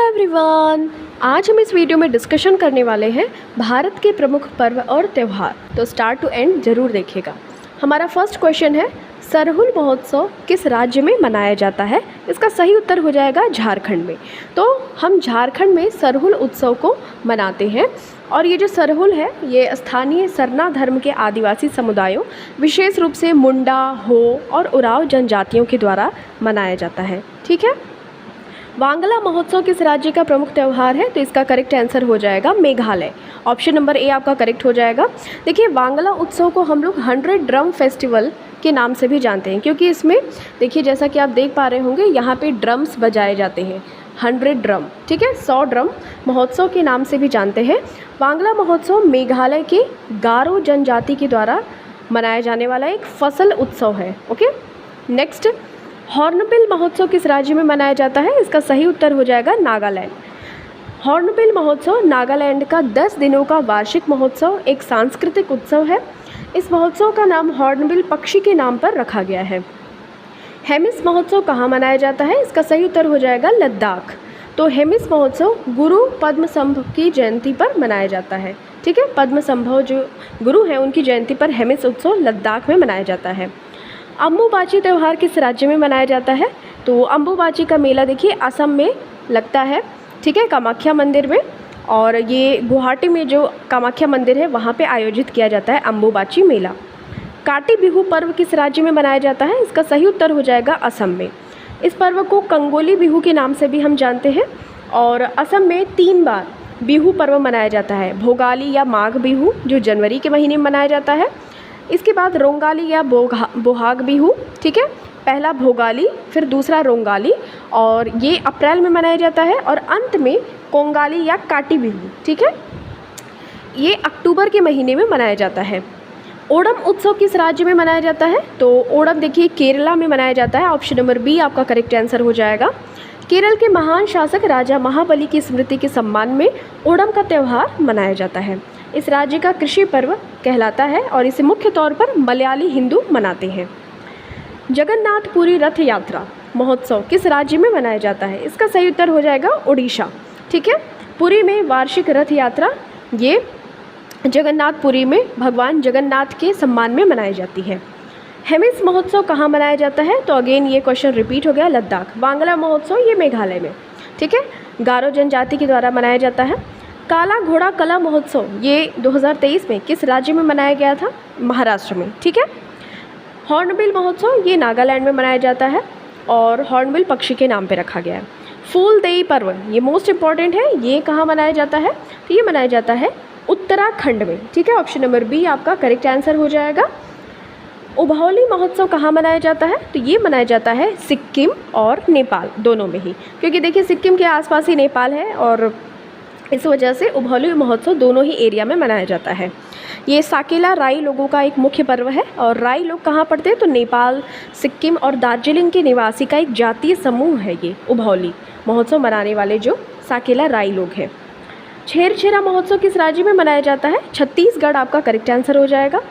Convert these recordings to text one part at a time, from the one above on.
Everyone, आज हम इस वीडियो में डिस्कशन करने वाले हैं भारत के प्रमुख पर्व और त्यौहार। तो स्टार्ट टू एंड ज़रूर देखिएगा। हमारा फर्स्ट क्वेश्चन है, सरहुल महोत्सव किस राज्य में मनाया जाता है? इसका सही उत्तर हो जाएगा झारखंड में। तो हम झारखंड में सरहुल उत्सव को मनाते हैं और ये जो सरहुल है ये स्थानीय सरना धर्म के आदिवासी समुदायों, विशेष रूप से मुंडा, हो और उरांव जनजातियों के द्वारा मनाया जाता है। ठीक है। वांगला महोत्सव किस राज्य का प्रमुख त्यौहार है? तो इसका करेक्ट आंसर हो जाएगा मेघालय। ऑप्शन नंबर ए आपका करेक्ट हो जाएगा। देखिए, वांगला उत्सव को हम लोग 100 ड्रम फेस्टिवल के नाम से भी जानते हैं, क्योंकि इसमें देखिए जैसा कि आप देख पा रहे होंगे यहाँ पे ड्रम्स बजाए जाते हैं, 100 ड्रम। ठीक है, 100 ड्रम महोत्सव के नाम से भी जानते हैं। वांगला महोत्सव मेघालय के गारो जनजाति के द्वारा मनाया जाने वाला एक फसल उत्सव है। ओके, नेक्स्ट, हॉर्नबिल महोत्सव किस राज्य में मनाया जाता है? इसका सही उत्तर हो जाएगा नागालैंड। हॉर्नबिल महोत्सव नागालैंड का 10 दिनों का वार्षिक महोत्सव एक सांस्कृतिक उत्सव है। इस महोत्सव का नाम हॉर्नबिल पक्षी के नाम पर रखा गया है। हेमिस महोत्सव कहाँ मनाया जाता है? इसका सही उत्तर हो जाएगा लद्दाख। तो हेमिस महोत्सव गुरु पद्मसंभ की जयंती पर मनाया जाता है। ठीक है, पद्मसंभव जो गुरु हैं उनकी जयंती पर हेमिस उत्सव लद्दाख में मनाया जाता है। अम्बुबाची त्यौहार किस राज्य में मनाया जाता है? तो अम्बुबाची का मेला देखिए असम में लगता है। ठीक है, कामाख्या मंदिर में, और ये गुवाहाटी में जो कामाख्या मंदिर है वहाँ पे आयोजित किया जाता है अम्बुबाची मेला। काटी बिहू पर्व किस राज्य में मनाया जाता है? इसका सही उत्तर हो जाएगा असम में। इस पर्व को कंगोली बिहू के नाम से भी हम जानते हैं और असम में 3 बार बिहू पर्व मनाया जाता है। भोगाली या माघ बिहू जो जनवरी के महीने में मनाया जाता है, इसके बाद रोंगाली या बोहाग बिहू। ठीक है, पहला भोगाली फिर दूसरा रोंगाली, और ये अप्रैल में मनाया जाता है, और अंत में कोंगाली या काटी बिहू। ठीक है, ये अक्टूबर के महीने में मनाया जाता है। ओणम उत्सव किस राज्य में मनाया जाता है? तो ओणम देखिए केरला में मनाया जाता है। ऑप्शन नंबर बी आपका करेक्ट आंसर हो जाएगा। केरल के महान शासक राजा महाबली की स्मृति के सम्मान में ओणम का त्यौहार मनाया जाता है। इस राज्य का कृषि पर्व कहलाता है और इसे मुख्य तौर पर मलयाली हिंदू मनाते हैं। जगन्नाथपुरी रथ यात्रा महोत्सव किस राज्य में मनाया जाता है? इसका सही उत्तर हो जाएगा उड़ीसा। ठीक है, पुरी में वार्षिक रथ यात्रा ये जगन्नाथपुरी में भगवान जगन्नाथ के सम्मान में मनाई जाती है। हेमिस महोत्सव कहाँ मनाया जाता है? तो अगेन ये क्वेश्चन रिपीट हो गया, लद्दाख। वांगला महोत्सव ये मेघालय में। ठीक है, गारो जनजाति के द्वारा मनाया जाता है। काला घोड़ा कला महोत्सव ये 2023 में किस राज्य में मनाया गया था? महाराष्ट्र में। ठीक है, हॉर्नबिल महोत्सव ये नागालैंड में मनाया जाता है और हॉर्नबिल पक्षी के नाम पे रखा गया है। फूल देई पर्व ये मोस्ट इम्पॉर्टेंट है, ये कहाँ मनाया जाता है? तो ये मनाया जाता है उत्तराखंड में। ठीक है, ऑप्शन नंबर बी आपका करेक्ट आंसर हो जाएगा। उभौली महोत्सव कहाँ मनाया जाता है? तो ये मनाया जाता है सिक्किम और नेपाल दोनों में ही, क्योंकि देखिए सिक्किम के आसपास ही नेपाल है और इस वजह से उभौली महोत्सव दोनों ही एरिया में मनाया जाता है। ये साकेला राई लोगों का एक मुख्य पर्व है और राई लोग कहाँ पड़ते हैं? तो नेपाल, सिक्किम और दार्जिलिंग के निवासी का एक जातीय समूह है ये उभौली महोत्सव मनाने वाले जो साकेला राई लोग हैं। छेरछेरा महोत्सव किस राज्य में मनाया जाता है? छत्तीसगढ़ आपका करेक्ट आंसर हो जाएगा।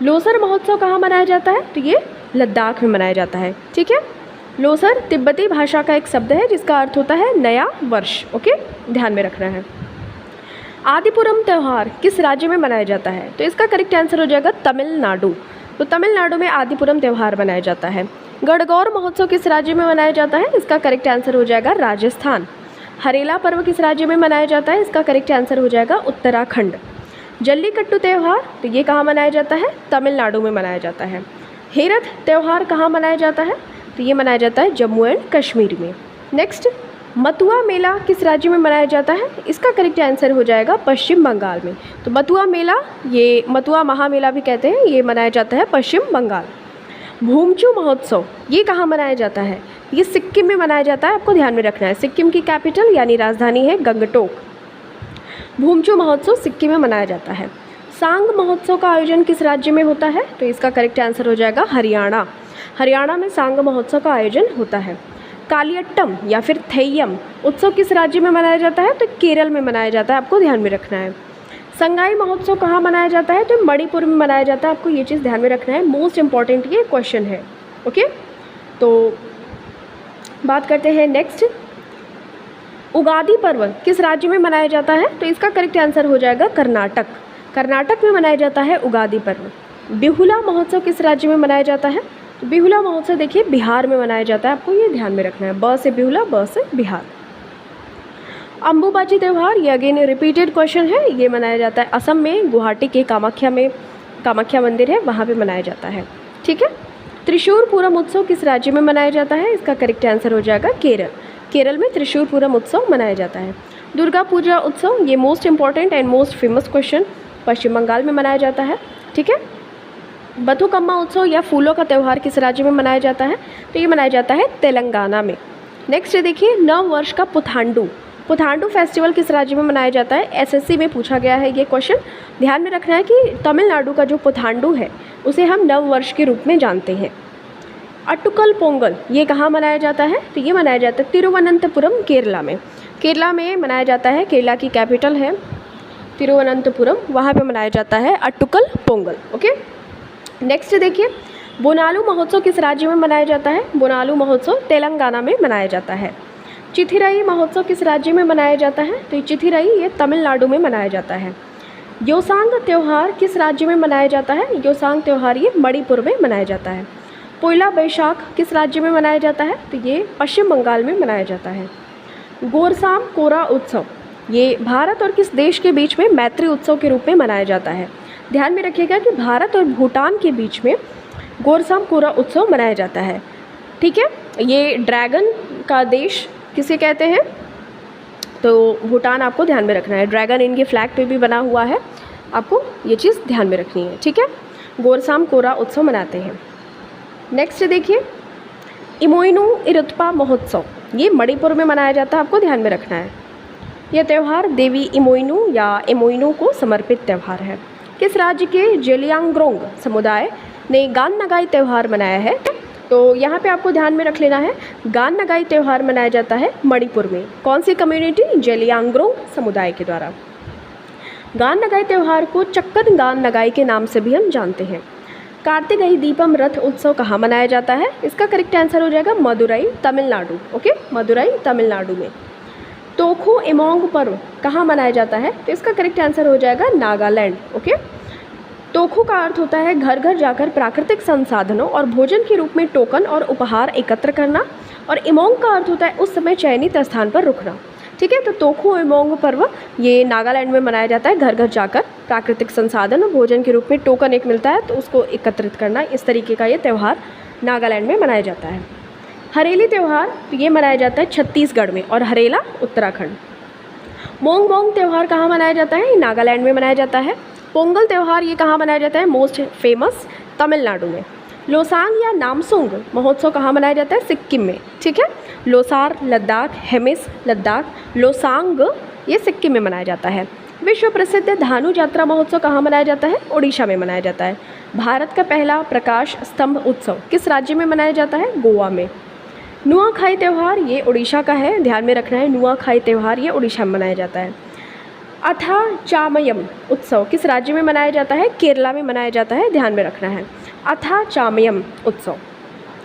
लोसर महोत्सव कहाँ मनाया जाता है? तो ये लद्दाख में मनाया जाता है। ठीक है, लोसर तिब्बती भाषा का एक शब्द है जिसका अर्थ होता है नया वर्ष। ओके, ध्यान में रखना है। आदिपुरम त्यौहार किस राज्य में मनाया जाता है? तो इसका करेक्ट आंसर हो जाएगा तमिलनाडु। तो तमिलनाडु में आदिपुरम त्यौहार मनाया जाता है। गणगौर महोत्सव किस राज्य में मनाया जाता है? इसका करेक्ट आंसर हो जाएगा राजस्थान। हरेला पर्व किस राज्य में मनाया जाता है? इसका करेक्ट आंसर हो जाएगा उत्तराखंड। जल्लीकट्टू त्यौहार तो ये कहाँ मनाया जाता है? तमिलनाडु में मनाया जाता है। हेरथ त्यौहार कहाँ मनाया जाता है? तो ये मनाया जाता है जम्मू एंड कश्मीर में। नेक्स्ट, मतुआ मेला किस राज्य में मनाया जाता है? इसका करेक्ट आंसर हो जाएगा पश्चिम बंगाल में। तो मतुआ मेला ये मतुआ महामेला भी कहते हैं, ये मनाया जाता है पश्चिम बंगाल। भूमचू महोत्सव ये कहाँ मनाया जाता है? ये सिक्किम में मनाया जाता है, आपको ध्यान में रखना है। सिक्किम की कैपिटल यानी राजधानी है गंगटोक। भूमचू महोत्सव सिक्किम में मनाया जाता है। सांग महोत्सव का आयोजन किस राज्य में होता है? तो इसका करेक्ट आंसर हो जाएगा हरियाणा। हरियाणा में सांग महोत्सव का आयोजन होता है। कालियट्टम या फिर थेय्यम उत्सव किस राज्य में मनाया जाता है? तो केरल में मनाया जाता है, आपको ध्यान में रखना है। संगाई महोत्सव कहाँ मनाया जाता है? तो मणिपुर में मनाया जाता है, आपको ये चीज़ ध्यान में रखना है। मोस्ट इम्पॉर्टेंट ये क्वेश्चन है। ओके, तो बात करते हैं नेक्स्ट। उगादि पर्व किस राज्य में मनाया जाता है? तो इसका करेक्ट आंसर हो जाएगा कर्नाटक। कर्नाटक में मनाया जाता है उगादि पर्व। बिहुला महोत्सव किस राज्य में मनाया जाता है? तो बिहुला महोत्सव देखिए बिहार में मनाया जाता है, आपको ये ध्यान में रखना है। ब से बिहुला, ब से बिहार। अम्बुबाची त्यौहार, ये अगेन रिपीटेड क्वेश्चन है, ये मनाया जाता है असम में, गुवाहाटी के कामाख्या में, कामाख्या मंदिर है वहाँ पे मनाया जाता है। ठीक है। त्रिशूर पूरम उत्सव किस राज्य में मनाया जाता है? इसका करेक्ट आंसर हो जाएगा केरल। केरल में त्रिशूर पूरम उत्सव मनाया जाता है। दुर्गा पूजा उत्सव, ये most important and most famous question, Paschim Bengal में मनाया जाता है। ठीक है। बथुकम्मा उत्सव या फूलों का त्यौहार किस राज्य में मनाया जाता है? तो ये मनाया जाता है तेलंगाना में। नेक्स्ट देखिए नव वर्ष का पुथांडू, पुथांडू फेस्टिवल किस राज्य में मनाया जाता है? एसएससी में पूछा गया है ये क्वेश्चन। ध्यान में रखना है कि तमिलनाडु का जो पुथांडू है उसे हम नव वर्ष के रूप में जानते हैं। अट्टुकल पोंगल, ये कहाँ मनाया जाता है? तो ये मनाया जाता है तिरुवनंतपुरम, केरला में। केरला में मनाया जाता है, केरला की कैपिटल है तिरुवनंतपुरम, वहाँ पे मनाया जाता है अट्टुकल पोंगल। ओके। नेक्स्ट देखिए बोनालू महोत्सव किस राज्य में मनाया जाता है? बोनालू महोत्सव तेलंगाना में मनाया जाता है। चिथिराई महोत्सव किस राज्य में मनाया जाता है? तो चिथिराई ये तमिलनाडु में मनाया जाता है। योसांग त्यौहार किस राज्य में मनाया जाता है? योसांग त्यौहार ये मणिपुर में मनाया जाता है। पोइला बैशाख किस राज्य में मनाया जाता है? तो ये पश्चिम बंगाल में मनाया जाता है। गोरसाम कोरा उत्सव, ये भारत और किस देश के बीच में मैत्री उत्सव के रूप में मनाया जाता है? ध्यान में रखिएगा कि भारत और भूटान के बीच में गोरसाम कोरा उत्सव मनाया जाता है। ठीक है। ये ड्रैगन का देश किसे कहते हैं? तो भूटान आपको ध्यान में रखना है। ड्रैगन इनके फ्लैग पे भी बना हुआ है, आपको ये चीज़ ध्यान में रखनी है। ठीक है। गोरसाम कोरा उत्सव मनाते हैं। नेक्स्ट देखिए इमोइनू इरुत्पा महोत्सव, ये मणिपुर में मनाया जाता है, आपको ध्यान में रखना है। यह त्यौहार देवी इमोइनू या इमोइनू को समर्पित त्यौहार है। किस राज्य के जेलियांगरोंग समुदाय ने गान नगाई त्यौहार मनाया है? तो यहाँ पे आपको ध्यान में रख लेना है, गान नगाई त्यौहार मनाया जाता है मणिपुर में। कौन सी कम्युनिटी? जेलियांगरोंग समुदाय के द्वारा। गान नगाई त्यौहार को चक्कन गान नगाई के नाम से भी हम जानते हैं। कार्तिकेय दीपम रथ उत्सव कहाँ मनाया जाता है? इसका करेक्ट आंसर हो जाएगा मदुरई, तमिलनाडु। ओके, मदुरई तमिलनाडु में। तोखो एमोंग पर्व कहाँ मनाया जाता है? तो इसका करेक्ट आंसर हो जाएगा नागालैंड। ओके। तोखो का अर्थ होता है घर घर जाकर प्राकृतिक संसाधनों और भोजन के रूप में टोकन और उपहार एकत्र करना, और इमोंग का अर्थ होता है उस समय चयनित स्थान पर रुकना। ठीक है। तो तोखो एमोंग पर्व ये नागालैंड में मनाया जाता है, घर घर जाकर प्राकृतिक संसाधन और भोजन के रूप में टोकन एक मिलता है तो उसको एकत्रित करना, इस तरीके का ये त्यौहार नागालैंड में मनाया जाता है। हरेली त्यौहार तो ये मनाया जाता है छत्तीसगढ़ में और हरेला उत्तराखंड। मोंग मोंग त्यौहार कहाँ मनाया जाता है? नागालैंड में मनाया जाता है। पोंगल त्यौहार ये कहाँ मनाया जाता है? मोस्ट फेमस तमिलनाडु में। लोसांग या नामसूंग महोत्सव कहाँ मनाया जाता है? सिक्किम में। ठीक है। लोसार लद्दाख, हेमिस लद्दाख, लोसांग ये सिक्किम में मनाया जाता है। विश्व प्रसिद्ध धानु यात्रा महोत्सव कहाँ मनाया जाता है? ओडिशा में मनाया जाता है। भारत का पहला प्रकाश स्तंभ उत्सव किस राज्य में मनाया जाता है? गोवा में। नुआखाई त्यौहार ये उड़ीसा का है, ध्यान में रखना है। नुआखाई त्यौहार ये उड़ीसा में मनाया जाता है। अथा चामयम उत्सव किस राज्य में मनाया जाता है? केरला में मनाया जाता है, ध्यान में रखना है। अथा चामयम उत्सव।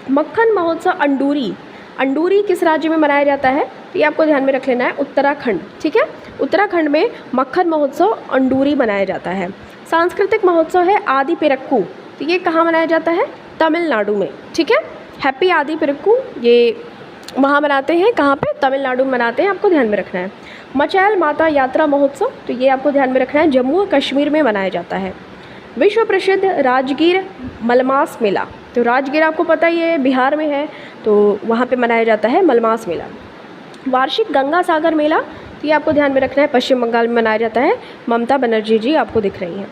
मक्खन महोत्सव अंडूरी, अंडूरी किस राज्य में मनाया जाता है? तो ये आपको ध्यान में रख लेना है, उत्तराखंड। ठीक है। उत्तराखंड में मक्खन महोत्सव अंडूरी मनाया जाता है। सांस्कृतिक महोत्सव है आदि पेरक्कू, तो ये कहाँ मनाया जाता है? तमिलनाडु में। ठीक है। हैप्पी आदि पेरक्कू ये वहाँ मनाते हैं, कहाँ पे? तमिलनाडु में मनाते हैं, आपको ध्यान में रखना है। मचैल माता यात्रा महोत्सव तो ये आपको ध्यान में रखना है, जम्मू और कश्मीर में मनाया जाता है। विश्व प्रसिद्ध राजगीर मलमास मेला, तो राजगीर आपको पता ही है बिहार में है, तो वहाँ पे मनाया जाता है मलमास मेला। वार्षिक गंगा सागर मेला तो ये आपको ध्यान में रखना है, पश्चिम बंगाल में मनाया जाता है। ममता बनर्जी जी आपको दिख रही हैं।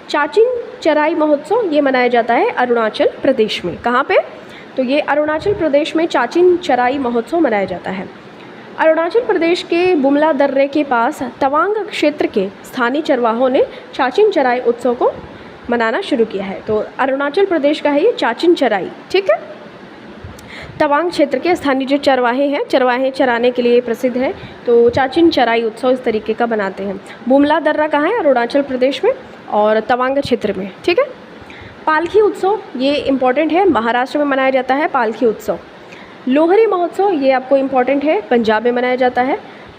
चाचिन चराई महोत्सव ये मनाया जाता है अरुणाचल प्रदेश में। कहाँ पे? तो ये अरुणाचल प्रदेश में चाचिन चराई महोत्सव मनाया जाता है। अरुणाचल प्रदेश के बुमला दर्रे के पास तवांग क्षेत्र के स्थानीय चरवाहों ने चाचिन चराई उत्सव को मनाना शुरू किया है। तो अरुणाचल प्रदेश का है ये चाचिन चराई। ठीक है। तवांग क्षेत्र के स्थानीय जो चरवाहे हैं, चरवाहे चराने के लिए प्रसिद्ध है, तो चाचिन चराई उत्सव इस तरीके का बनाते हैं। बुमला दर्रा कहाँ है? अरुणाचल प्रदेश में और तवांग क्षेत्र में। ठीक है। पालखी उत्सव ये इम्पॉर्टेंट है, महाराष्ट्र में मनाया जाता है पालखी उत्सव। लोहरी महोत्सव ये आपको इम्पॉर्टेंट है, पंजाब में मनाया जाता है।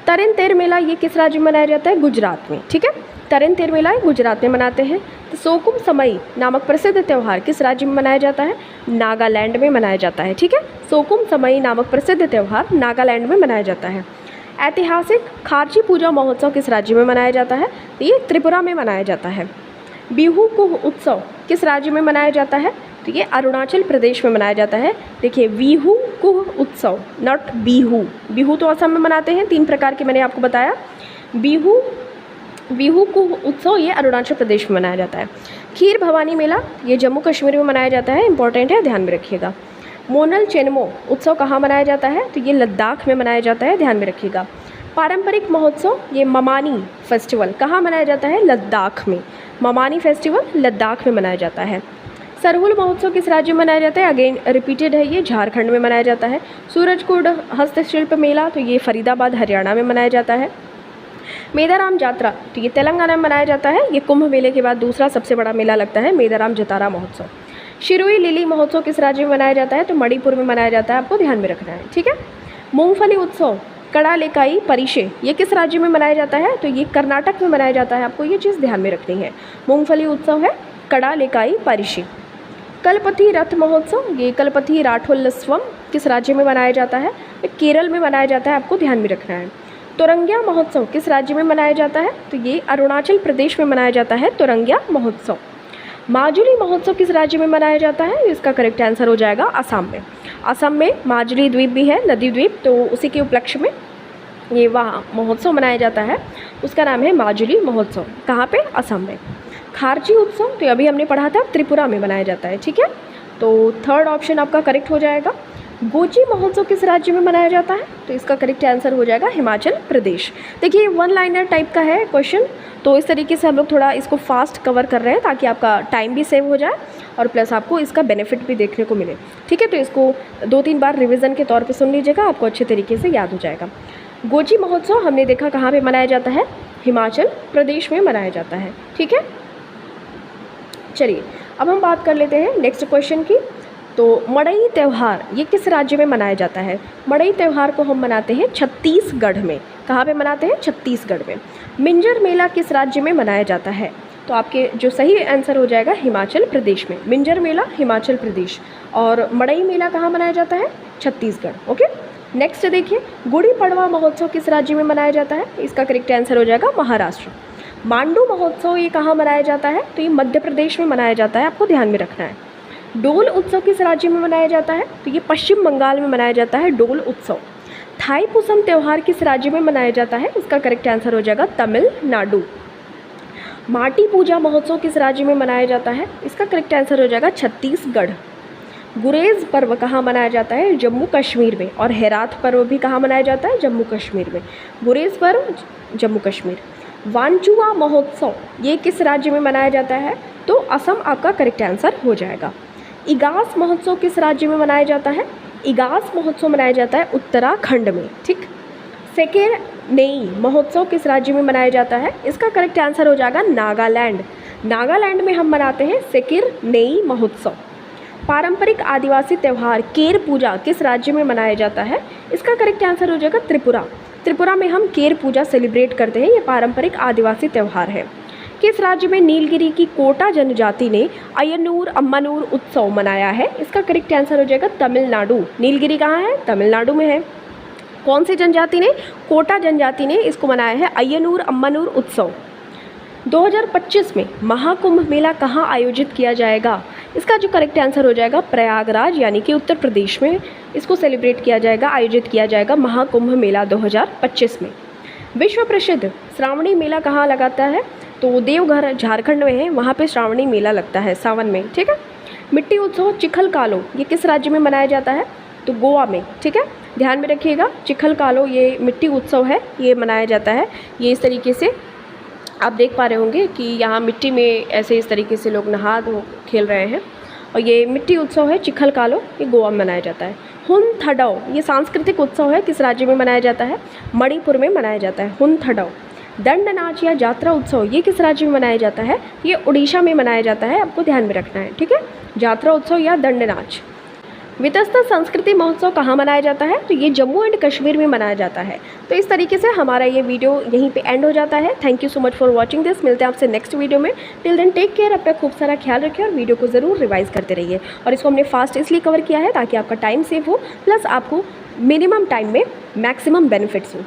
तरेन तेर मेला ये किस राज्य में मनाया जाता है? गुजरात में। ठीक है, तरेन तेर मेला गुजरात में मनाते हैं। तो सोकुम समई नामक प्रसिद्ध त्यौहार किस राज्य में मनाया जाता है? नागालैंड में मनाया जाता है। ठीक है, सोकुम समई नामक प्रसिद्ध त्यौहार नागालैंड में मनाया जाता है। ऐतिहासिक खारची पूजा महोत्सव किस राज्य में मनाया जाता है? तो ये त्रिपुरा में मनाया जाता है। बिहू कुह उत्सव किस राज्य में मनाया जाता है? तो ये अरुणाचल प्रदेश में मनाया जाता है। देखिए, बिहू कुह उत्सव, नॉट बिहू। बिहू तो असम में मनाते हैं, 3 प्रकार के मैंने आपको बताया। बिहू कुह उत्सव ये अरुणाचल प्रदेश में मनाया जाता है। खीर भवानी मेला ये जम्मू कश्मीर में मनाया जाता है, इंपॉर्टेंट है, ध्यान में रखिएगा। मोनल चेनमो उत्सव कहाँ मनाया जाता है? तो ये लद्दाख में मनाया जाता है, ध्यान में रखिएगा। पारंपरिक महोत्सव ये ममानी फेस्टिवल कहाँ मनाया जाता है? लद्दाख में। ममानी फेस्टिवल लद्दाख में मनाया जाता है। सरहुल महोत्सव किस राज्य में मनाया जाता है? अगेन रिपीटेड है, ये झारखंड में मनाया जाता है। सूरजकुंड हस्तशिल्प मेला तो ये फरीदाबाद हरियाणा में मनाया जाता है। मेदाराम जात्रा तो ये तेलंगाना में मनाया जाता है। ये कुंभ मेले के बाद दूसरा सबसे बड़ा मेला लगता है, मेदाराम जतारा महोत्सव। शिरुई लिली महोत्सव किस राज्य में मनाया जाता है? तो मणिपुर में मनाया जाता है, आपको ध्यान में रखना है। ठीक है, मूंगफली उत्सव कड़ालेकाई परिशे ये किस राज्य में मनाया जाता है? तो ये कर्नाटक में मनाया जाता है, आपको ये चीज़ ध्यान में रखनी है। मूंगफली उत्सव है कड़ालेकाई परिशे। कलपथी रथ महोत्सव ये कलपथी राठोल्सवम किस राज्य में मनाया जाता है? केरल में मनाया जाता है, आपको ध्यान में रखना है। तोरंगिया महोत्सव किस राज्य में मनाया जाता है? तो ये अरुणाचल प्रदेश में मनाया जाता है, तोरंगिया महोत्सव। माजुली महोत्सव किस राज्य में मनाया जाता है? इसका करेक्ट आंसर हो जाएगा असम में। असम में माजुली द्वीप भी है, नदी द्वीप, तो उसी के उपलक्ष्य में ये वहाँ महोत्सव मनाया जाता है, उसका नाम है माजुली महोत्सव। कहाँ पे? असम में। खारची उत्सव तो अभी हमने पढ़ा था, त्रिपुरा में मनाया जाता है। ठीक है, तो थर्ड ऑप्शन आपका करेक्ट हो जाएगा। गोची महोत्सव किस राज्य में मनाया जाता है? तो इसका करेक्ट आंसर हो जाएगा हिमाचल प्रदेश। देखिए, 1 लाइनर टाइप का है क्वेश्चन, तो इस तरीके से हम लोग थोड़ा इसको फास्ट कवर कर रहे हैं ताकि आपका टाइम भी सेव हो जाए और प्लस आपको इसका बेनिफिट भी देखने को मिले। ठीक है, तो इसको 2-3 बार रिवीजन के तौर पे सुन लीजिएगा, आपको अच्छे तरीके से याद हो जाएगा। गोची महोत्सव हमने देखा कहाँ पे मनाया जाता है? हिमाचल प्रदेश में मनाया जाता है। ठीक है, चलिए अब हम बात कर लेते हैं नेक्स्ट क्वेश्चन की। तो मड़ई त्यौहार ये किस राज्य में मनाया जाता है? मड़ई त्यौहार को हम मनाते हैं छत्तीसगढ़ में। कहाँ पे मनाते हैं? छत्तीसगढ़ में। मिंजर मेला किस राज्य में मनाया जाता है? तो आपके जो सही आंसर हो जाएगा हिमाचल प्रदेश में। मिंजर मेला हिमाचल प्रदेश और मड़ई मेला कहाँ मनाया जाता है? छत्तीसगढ़। ओके, नेक्स्ट देखिए, गुड़ी पड़वा महोत्सव किस राज्य में मनाया जाता है? इसका करेक्ट आंसर हो जाएगा महाराष्ट्र। मांडू महोत्सव ये कहाँ मनाया जाता है? तो ये मध्य प्रदेश में मनाया जाता है, आपको ध्यान में रखना है। डोल उत्सव किस राज्य में मनाया जाता है? तो ये पश्चिम बंगाल में मनाया जाता है, डोल उत्सव। थाई पुसम त्यौहार किस राज्य में मनाया जाता है? इसका करेक्ट आंसर हो जाएगा तमिलनाडु। माटी पूजा महोत्सव किस राज्य में मनाया जाता है? इसका करेक्ट आंसर हो जाएगा छत्तीसगढ़। गुरेज पर्व कहाँ मनाया जाता है? जम्मू कश्मीर में। और हेरात पर्व भी कहाँ मनाया जाता है? जम्मू कश्मीर में। गुरेज पर्व जम्मू कश्मीर। वांचुआ महोत्सव ये किस राज्य में मनाया जाता है? तो असम आपका करेक्ट आंसर हो जाएगा। इगास महोत्सव किस राज्य में मनाया जाता है? इगास महोत्सव मनाया जाता है उत्तराखंड में। ठीक। सेकेर नेई महोत्सव किस राज्य में मनाया जाता है? इसका करेक्ट आंसर हो जाएगा नागालैंड। नागालैंड में हम मनाते हैं सेकेर नेई महोत्सव। पारंपरिक आदिवासी त्यौहार केर पूजा किस राज्य में मनाया जाता है? इसका करेक्ट आंसर हो जाएगा त्रिपुरा। त्रिपुरा में हम केर पूजा सेलिब्रेट करते हैं, ये पारंपरिक आदिवासी त्यौहार है। किस राज्य में नीलगिरी की कोटा जनजाति ने अय्यनूर अम्मानूर उत्सव मनाया है? इसका करेक्ट आंसर हो जाएगा तमिलनाडु। नीलगिरी कहाँ है? तमिलनाडु में है। कौन सी जनजाति ने? कोटा जनजाति ने इसको मनाया है अय्यनूर अम्मानूर उत्सव। 2025 में महाकुंभ मेला कहाँ आयोजित किया जाएगा? इसका जो करेक्ट आंसर हो जाएगा प्रयागराज यानी कि उत्तर प्रदेश में इसको सेलिब्रेट किया जाएगा, आयोजित किया जाएगा महाकुंभ मेला 2025 में। विश्व प्रसिद्ध श्रावणी मेला कहाँ लगाता है? तो देवघर झारखंड में है, वहाँ पे श्रावणी मेला लगता है सावन में। ठीक है। मिट्टी उत्सव चिखल कालो ये किस राज्य में मनाया जाता है? तो गोवा में। ठीक है, ध्यान में रखिएगा। चिखल कालो ये मिट्टी उत्सव है, ये मनाया जाता है। ये इस तरीके से आप देख पा रहे होंगे कि यहाँ मिट्टी में ऐसे इस तरीके से लोग नहा धो खेल रहे हैं और ये मिट्टी उत्सव है चिखल कालो, ये गोवा में मनाया जाता है। हुन थडौ ये सांस्कृतिक उत्सव है, किस राज्य में मनाया जाता है? मणिपुर में मनाया जाता है हुन थडौ। दंड नाच या जात्रा उत्सव ये किस राज्य में मनाया जाता है? ये उड़ीसा में मनाया जाता है, आपको ध्यान में रखना है। ठीक है, जात्रा उत्सव या दंड नाच। वितस्ता संस्कृति महोत्सव कहाँ मनाया जाता है? तो ये जम्मू एंड कश्मीर में मनाया जाता है। तो इस तरीके से हमारा ये वीडियो यहीं पे एंड हो जाता है। Thank you so much for watching this. मिलते हैं आपसे नेक्स्ट वीडियो में। टिल देन टेक केयर, अपना खूब सारा ख्याल रखिए और वीडियो को ज़रूर रिवाइज़ करते रहिए। और इसको हमने फास्ट इसलिए कवर किया है ताकि आपका टाइम सेव हो, प्लस आपको मिनिमम टाइम में मैक्सिमम बेनिफिट्स हो।